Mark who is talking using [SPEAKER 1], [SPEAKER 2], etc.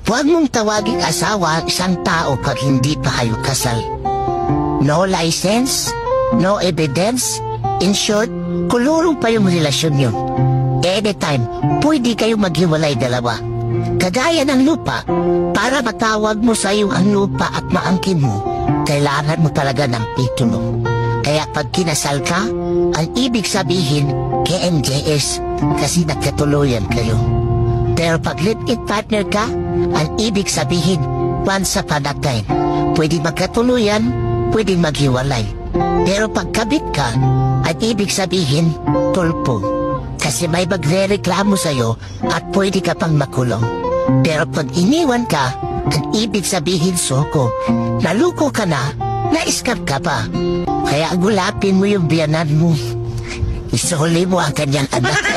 [SPEAKER 1] Huwag mong tawaging asawa ang isang tao pag hindi pa kayo kasal. No license, no evidence. In short, kulurong pa yung relasyon yun. Anytime, pwede kayo maghiwalay dalawa. Kagaya ng lupa, para matawag mo sa iyo ang lupa at maangkin mo, kailangan mo talaga ng titulo. Kaya pag kinasal ka, ang ibig sabihin, KMJS, kasi nagkatuluyan kayo. Pero pag live-in partner ka, ang ibig sabihin, once upon a time, pwede magkatuluyan, pwede maghiwalay. Pero pag kabit ka, ang ibig sabihin, tulpo. Kasi may magre-reklamo sa'yo at pwede ka pang makulong. Pero pag iniwan ka, ang ibig sabihin, soko. Naluko ka na, na-scam ka pa. Kaya gulapin mo yung biyanan mo. Isuli mo ang kanyang anak.